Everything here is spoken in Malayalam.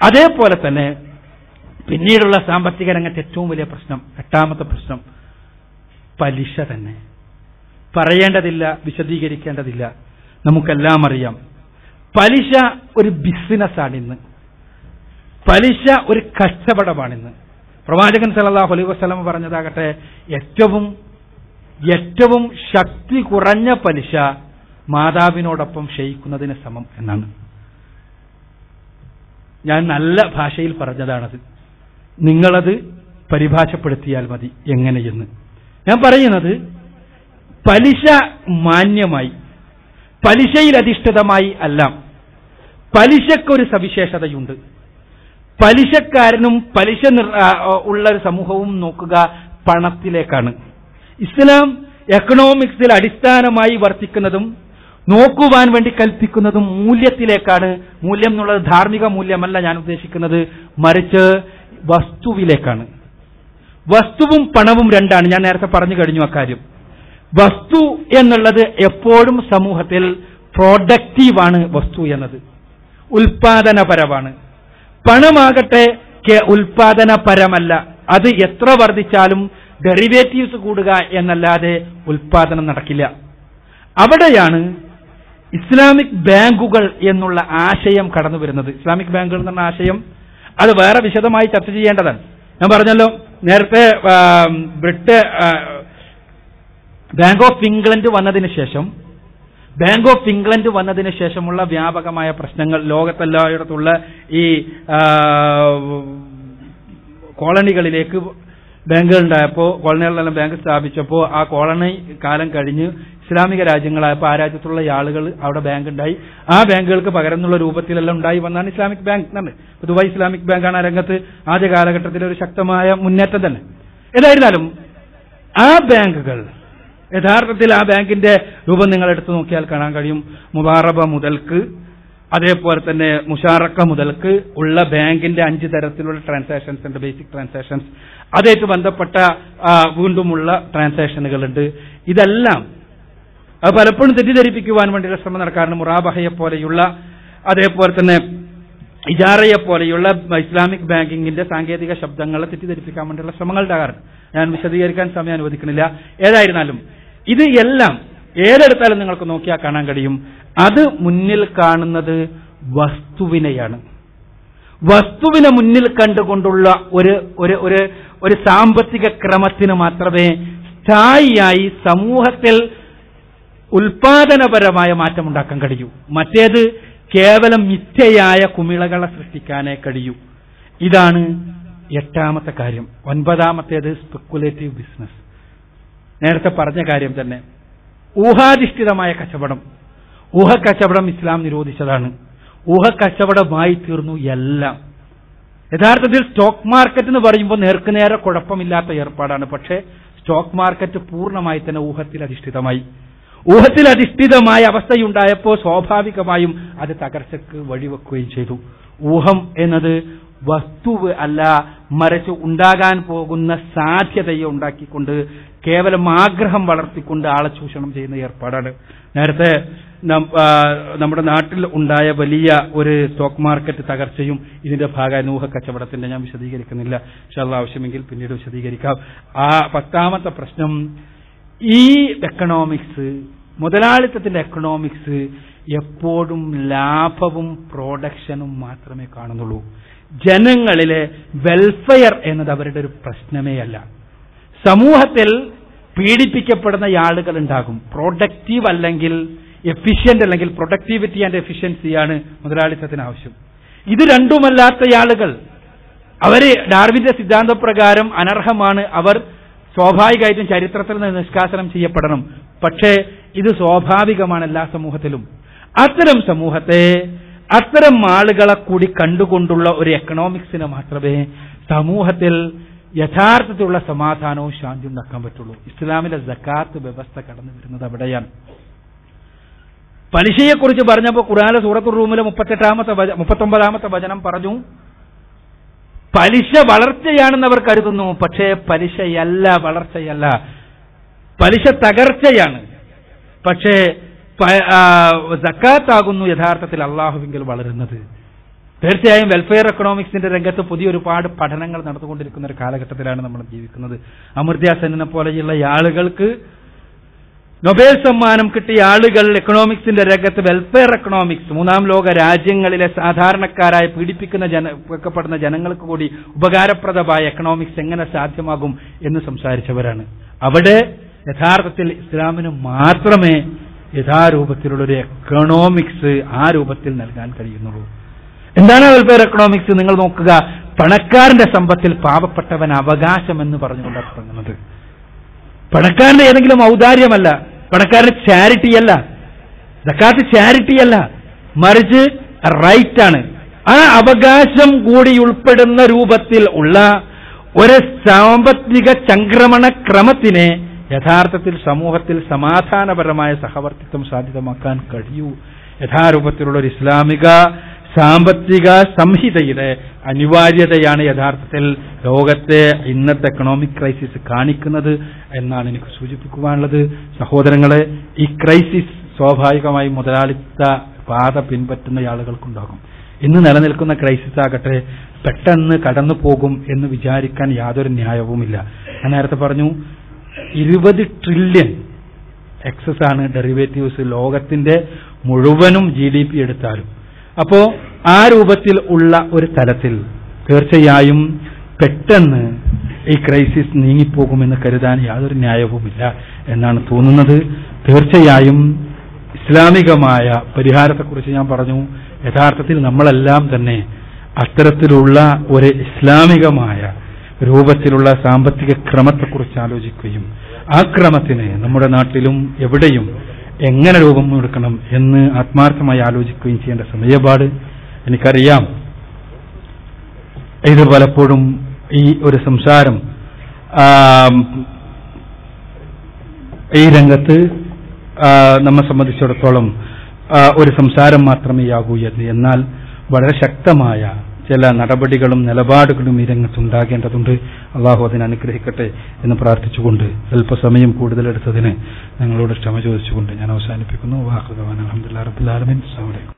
അതേപോലെ തന്നെ പിന്നീടുള്ള സാമ്പത്തിക രംഗത്തെ ഏറ്റവും വലിയ പ്രശ്നം, 8ാമത്തെ പ്രശ്നം പലിശ തന്നെ. പറയേണ്ടതില്ല, വിശദീകരിക്കേണ്ടതില്ല, നമുക്കെല്ലാം അറിയാം. പലിശ ഒരു ബിസിനസ്സാണിന്ന്. പലിശ ഒരു കച്ചവടമാണിന്ന്. പ്രവാചകൻ സല്ലല്ലാഹു അലൈഹി വസല്ലം പറഞ്ഞതാകട്ടെ, ഏറ്റവും ശക്തി കുറഞ്ഞ പലിശ മാതാവിനോടൊപ്പം ക്ഷയിക്കുന്നതിന് സമം എന്നാണ്. ഞാൻ നല്ല ഭാഷയിൽ പറഞ്ഞതാണത്. നിങ്ങളത് പരിഭാഷപ്പെടുത്തിയാൽ മതി എങ്ങനെയെന്ന്. ഞാൻ പറയുന്നത്, പലിശ മാന്യമായി, പലിശയിൽ അധിഷ്ഠിതമായി അല്ല. പലിശക്കൊരു സവിശേഷതയുണ്ട്. പലിശക്കാരനും പലിശ ഉള്ള ഒരു സമൂഹവും നോക്കുക പണത്തിലേക്കാണ്. ഇസ്ലാം എക്കണോമിക്സിൽ അടിസ്ഥാനമായി വർത്തിക്കുന്നതും നോക്കുവാൻ വേണ്ടി കൽപ്പിക്കുന്നതും മൂല്യത്തിലേക്കാണ്. മൂല്യം എന്നുള്ളത് ധാർമ്മിക മൂല്യമല്ല ഞാൻ ഉദ്ദേശിക്കുന്നത്, മറിച്ച് വസ്തുവിലേക്കാണ്. വസ്തുവും പണവും രണ്ടാണ്. ഞാൻ നേരത്തെ പറഞ്ഞു കഴിഞ്ഞു അക്കാര്യം. വസ്തു എന്നുള്ളത് എപ്പോഴും സമൂഹത്തിൽ പ്രൊഡക്റ്റീവാണ്. വസ്തു എന്നത് ഉൽപാദനപരമാണ്. പണമാകട്ടെ ഉൽപാദനപരമല്ല. അത് എത്ര വർദ്ധിച്ചാലും ഡെറിവേറ്റീവ്സ് കൂടുക എന്നല്ലാതെ ഉൽപാദനം നടക്കില്ല. അവിടെയാണ് ഇസ്ലാമിക് ബാങ്കുകൾ എന്നുള്ള ആശയം കടന്നു വരുന്നത്. ഇസ്ലാമിക് ബാങ്കുകൾ എന്നുള്ള ആശയം അത് വേറെ വിശദമായി ചർച്ച ചെയ്യേണ്ടതാണ്. ഞാൻ പറഞ്ഞല്ലോ നേരത്തെ, ബാങ്ക് ഓഫ് ഇംഗ്ലണ്ട് വന്നതിന് ശേഷമുള്ള വ്യാപകമായ പ്രശ്നങ്ങൾ, ലോകത്തെല്ലായിടത്തുള്ള ഈ കോളനികളിലേക്ക് ബാങ്കുകൾ ഉണ്ടായപ്പോൾ, കോളനികളിലെല്ലാം ബാങ്ക് സ്ഥാപിച്ചപ്പോൾ ആ കോളനി കാലം കഴിഞ്ഞ് ഇസ്ലാമിക രാജ്യങ്ങളായപ്പോൾ ആ രാജ്യത്തുള്ള ആളുകൾ അവിടെ ബാങ്ക് ഉണ്ടായി. ആ ബാങ്കുകൾക്ക് പകരം എന്നുള്ള രൂപത്തിലെല്ലാം ഉണ്ടായി വന്നാണ് ഇസ്ലാമിക് ബാങ്ക് എന്നത്. ദുബായ് ഇസ്ലാമിക് ബാങ്കാണ് ആ രംഗത്ത് ആദ്യ കാലഘട്ടത്തിലെ ഒരു ശക്തമായ മുന്നേറ്റം തന്നെ. ഏതായിരുന്നാലും ആ ബാങ്കുകൾ യഥാർത്ഥത്തിൽ ആ ബാങ്കിന്റെ രൂപം നിങ്ങൾ എടുത്തു നോക്കിയാൽ കാണാൻ കഴിയും. മുബാറബ മുതൽക്ക് അതേപോലെ തന്നെ മുഷാറക്ക മുതൽക്ക് ഉള്ള ബാങ്കിന്റെ 5 തരത്തിലുള്ള ട്രാൻസാക്ഷൻസ് ഉണ്ട്. ബേസിക് ട്രാൻസാക്ഷൻസ്, അതായിട്ട് ബന്ധപ്പെട്ട വീണ്ടുമുള്ള ട്രാൻസാക്ഷനുകളുണ്ട്. ഇതെല്ലാം അത് പലപ്പോഴും തെറ്റിദ്ധരിപ്പിക്കുവാൻ വേണ്ടിയുള്ള ശ്രമം നടക്കാറുണ്ട്. മുറാബഹയെ പോലെയുള്ള, അതേപോലെ തന്നെ ഇജാറയെ പോലെയുള്ള ഇസ്ലാമിക് ബാങ്കിങ്ങിന്റെ സാങ്കേതിക ശബ്ദങ്ങളെ തെറ്റിദ്ധരിപ്പിക്കാൻ വേണ്ടിയുള്ള ശ്രമങ്ങൾ ഉണ്ടാകാറുണ്ട്. ഞാൻ വിശദീകരിക്കാൻ സമയം അനുവദിക്കുന്നില്ല. ഏതായിരുന്നാലും ഇത് എല്ലാം ഏതെടുത്താലും നിങ്ങൾക്ക് നോക്കിയാൽ കാണാൻ കഴിയും, അത് മുന്നിൽ കാണുന്നത് വസ്തുവിനെയാണ്. വസ്തുവിനെ മുന്നിൽ കണ്ടുകൊണ്ടുള്ള ഒരു സാമ്പത്തിക ക്രമത്തിന് മാത്രമേ സ്ഥായിയായി സമൂഹത്തിൽ ഉൽപാദനപരമായ മാറ്റമുണ്ടാക്കാൻ കഴിയൂ. മറ്റേത് കേവലം മിഥ്യയായ കുമിളകളെ സൃഷ്ടിക്കാനേ കഴിയൂ. ഇതാണ് 8ാമത്തെ കാര്യം. 9ാമത്തേത് സ്പെക്കുലേറ്റീവ് ബിസിനസ്. നേരത്തെ പറഞ്ഞ കാര്യം തന്നെ, ഊഹാധിഷ്ഠിതമായ കച്ചവടം. ഊഹക്കച്ചവടം ഇസ്ലാം നിരോധിച്ചതാണ്. ഊഹക്കച്ചവടമായി തീർന്നു എല്ലാം. യഥാർത്ഥത്തിൽ സ്റ്റോക്ക് മാർക്കറ്റ് എന്ന് പറയുമ്പോൾ നേർക്കുനേരെ കുഴപ്പമില്ലാത്ത ഏർപ്പാടാണ്. പക്ഷേ സ്റ്റോക്ക് മാർക്കറ്റ് പൂർണ്ണമായി തന്നെ ഊഹത്തിലധിഷ്ഠിതമായി. ഊഹത്തിലധിഷ്ഠിതമായ അവസ്ഥയുണ്ടായപ്പോൾ സ്വാഭാവികമായും അത് തകർച്ചയ്ക്ക് വഴിവെക്കുകയും ചെയ്തു. ഊഹം എന്നത് വസ്തുവ് അല്ല, മറിച്ച് ഉണ്ടാകാൻ പോകുന്ന സാധ്യതയെ ഉണ്ടാക്കിക്കൊണ്ട് കേവലം ആഗ്രഹം വളർത്തിക്കൊണ്ട് ആളെ ചൂഷണം ചെയ്യുന്ന ഏർപ്പാടാണ്. നേരത്തെ നമ്മുടെ നാട്ടിൽ ഉണ്ടായ വലിയ ഒരു സ്റ്റോക്ക് മാർക്കറ്റ് തകർച്ചയും ഇതിന്റെ ഭാഗമായി ഊഹ കച്ചവടത്തിന്റെ ഞാൻ വിശദീകരിക്കുന്നില്ല. ഇൻഷാ അല്ലാഹ് ആവശ്യമെങ്കിൽ പിന്നീട് വിശദീകരിക്കാം. ആ 10ാമത്തെ പ്രശ്നം, ഈ എക്കണോമിക്സ്, മുതലാളിത്തത്തിന്റെ എക്കണോമിക്സ് എപ്പോഴും ലാഭവും പ്രൊഡക്ഷനും മാത്രമേ കാണുന്നുള്ളൂ. ജനങ്ങളിലെ വെൽഫെയർ എന്നത് അവരുടെ ഒരു പ്രശ്നമേ അല്ല. സമൂഹത്തിൽ പീഡിപ്പിക്കപ്പെടുന്ന ആളുകൾ ഉണ്ടാകും. പ്രൊഡക്റ്റീവ് അല്ലെങ്കിൽ എഫിഷ്യന്റ് അല്ലെങ്കിൽ പ്രൊഡക്ടിവിറ്റി ആൻഡ് എഫിഷ്യൻസിയാണ് മുതലാളിത്തത്തിന് ആവശ്യം. ഇത് രണ്ടുമല്ലാത്ത ആളുകൾ, അവര് ഡാർവിന്റെ സിദ്ധാന്തപ്രകാരം അനർഹമാണ്. അവർ സ്വാഭാവികമായിട്ടും ചരിത്രത്തിൽ നിന്ന് നിഷ്കാസനം ചെയ്യപ്പെടണം. പക്ഷേ ഇത് സ്വാഭാവികമാണ് എല്ലാ സമൂഹത്തിലും. അത്തരം സമൂഹത്തെ, അത്തരം ആളുകളെ കൂടി കണ്ടുകൊണ്ടുള്ള ഒരു എക്കണോമിക്സിന് മാത്രമേ സമൂഹത്തിൽ യഥാർത്ഥത്തിലുള്ള സമാധാനവും ശാന്തിയും ഉണ്ടാക്കാൻ പറ്റുള്ളൂ. ഇസ്ലാമിലെ സക്കാത്ത് വ്യവസ്ഥ കടന്നു വരുന്നത് അവിടെയാണ്. പലിശയെക്കുറിച്ച് പറഞ്ഞപ്പോൾ ഖുർആനിലെ സൂറത്തുർ റൂമിലെ 39ാമത്തെ വചനം പറഞ്ഞു, പലിശ വളർച്ചയാണെന്ന് അവർ കരുതുന്നു. പക്ഷേ പലിശയല്ല, വളർച്ചയല്ല. പലിശ തകർച്ചയാണ്. പക്ഷേ സക്കാത്താകുന്നു യഥാർത്ഥത്തിൽ അള്ളാഹുവിങ്കിൽ വളരുന്നത്. തീർച്ചയായും വെൽഫെയർ എക്കണോമിക്സിന്റെ രംഗത്ത് പുതിയ ഒരുപാട് പഠനങ്ങൾ നടന്നുകൊണ്ടിരിക്കുന്ന ഒരു കാലഘട്ടത്തിലാണ് നമ്മൾ ജീവിക്കുന്നത്. അമർത്യ സെന്നിനെ പോലെയുള്ള ആളുകൾക്ക് നൊബേൽ സമ്മാനം കിട്ടിയ ആളുകൾ എക്കണോമിക്സിന്റെ രംഗത്ത് വെൽഫെയർ എക്കണോമിക്സ്, മൂന്നാം ലോക രാജ്യങ്ങളിലെ സാധാരണക്കാരായ പീഡിപ്പിക്കപ്പെടുന്ന ജനങ്ങൾക്ക് കൂടി ഉപകാരപ്രദമായ എക്കണോമിക്സ് എങ്ങനെ സാധ്യമാകും എന്ന് സംസാരിച്ചവരാണ്. അവിടെ യഥാർത്ഥത്തിൽ ഇസ്ലാമിന് മാത്രമേ യഥാരൂപത്തിലുള്ളൊരു എക്കണോമിക്സ് ആ രൂപത്തിൽ നൽകാൻ കഴിയുന്നുള്ളൂ. എന്താണ് വെൽഫെയർ എക്കണോമിക്സ്? നിങ്ങൾ നോക്കുക, പണക്കാരന്റെ സമ്പത്തിൽ പാവപ്പെട്ടവൻ അവകാശം എന്ന് പറഞ്ഞുകൊണ്ടാണ് തുടങ്ങുന്നത്. പണക്കാരന്റെ ഏതെങ്കിലും ഔദാര്യമല്ല, പണക്കാരന്റെ ചാരിറ്റിയല്ല, സക്കാത്ത് ചാരിറ്റിയല്ല, മറിച്ച് റൈറ്റാണ്. ആ അവകാശം കൂടി ഉൾപ്പെടുന്ന രൂപത്തിൽ ഉള്ള ഒരു സാമ്പത്തിക ചംക്രമണ ക്രമത്തിനെ യഥാർത്ഥത്തിൽ സമൂഹത്തിൽ സമാധാനപരമായ സഹവർത്തിത്വം സാധ്യമാക്കാൻ കഴിയൂ. യഥാരൂപത്തിലുള്ള ഒരു ഇസ്ലാമിക സാമ്പത്തിക സംഹിതയുടെ അനിവാര്യതയാണ് യഥാർത്ഥത്തിൽ ലോകത്തെ ഇന്നത്തെ എക്കണോമിക് ക്രൈസിസ് കാണിക്കുന്നത് എന്നാണ് എനിക്ക് സൂചിപ്പിക്കുവാനുള്ളത്. സഹോദരങ്ങളെ, ഈ ക്രൈസിസ് സ്വാഭാവികമായി മുതലാളിത്ത പാത പിൻപറ്റുന്ന ആളുകൾക്കുണ്ടാകും. ഇന്ന് നിലനിൽക്കുന്ന ക്രൈസിസ് ആകട്ടെ പെട്ടെന്ന് കടന്നു പോകും എന്ന് വിചാരിക്കാൻ യാതൊരു ന്യായവുമില്ല. ഞാൻ നേരത്തെ പറഞ്ഞു 20 ട്രില്യൺ എക്സസ് ആണ് ഡെറിവേറ്റീവ്സ് ലോകത്തിന്റെ മുഴുവനും GDP എടുത്താലും. അപ്പോ ആ രൂപത്തിൽ ഉള്ള ഒരു തലത്തിൽ തീർച്ചയായും പെട്ടെന്ന് ഈ ക്രൈസിസ് നീങ്ങിപ്പോകുമെന്ന് കരുതാൻ യാതൊരു ന്യായവുമില്ല എന്നാണ് തോന്നുന്നത്. തീർച്ചയായും ഇസ്ലാമികമായ പരിഹാരത്തെക്കുറിച്ച് ഞാൻ പറഞ്ഞു. യഥാർത്ഥത്തിൽ നമ്മളെല്ലാം തന്നെ അത്തരത്തിലുള്ള ഒരു ഇസ്ലാമികമായ രൂപത്തിലുള്ള സാമ്പത്തിക ക്രമത്തെക്കുറിച്ച് ആലോചിക്കുകയും ആ ക്രമത്തിന് നമ്മുടെ നാട്ടിലും എവിടെയും എങ്ങനെ രൂപം കൊടുക്കണം എന്ന് ആത്മാർത്ഥമായി ആലോചിക്കുകയും ചെയ്യേണ്ട സമയപാട് എനിക്കറിയാം. ഇത് പലപ്പോഴും ഈ ഒരു സംസാരം ഈ രംഗത്ത് നമ്മെ സംബന്ധിച്ചിടത്തോളം ഒരു സംസാരം മാത്രമേ ആകൂ എന്ന്. എന്നാൽ വളരെ ശക്തമായ ചില നടപടികളും നിലപാടുകളും ഈ രംഗത്തുണ്ടാകേണ്ടതുണ്ട്. അള്ളാഹു അതിനെ അനുഗ്രഹിക്കട്ടെ എന്ന് പ്രാർത്ഥിച്ചുകൊണ്ട് അല്പസമയം കൂടുതലെടുത്തതിന് ഞങ്ങളോട് ക്ഷമ ചോദിച്ചുകൊണ്ട് ഞാൻ അവസാനിപ്പിക്കുന്നു. വാഹുദവാൻ അൽഹംദുലില്ലാഹി റബ്ബിൽ ആലമീൻ. അസ്സലാമു അലൈക്കും.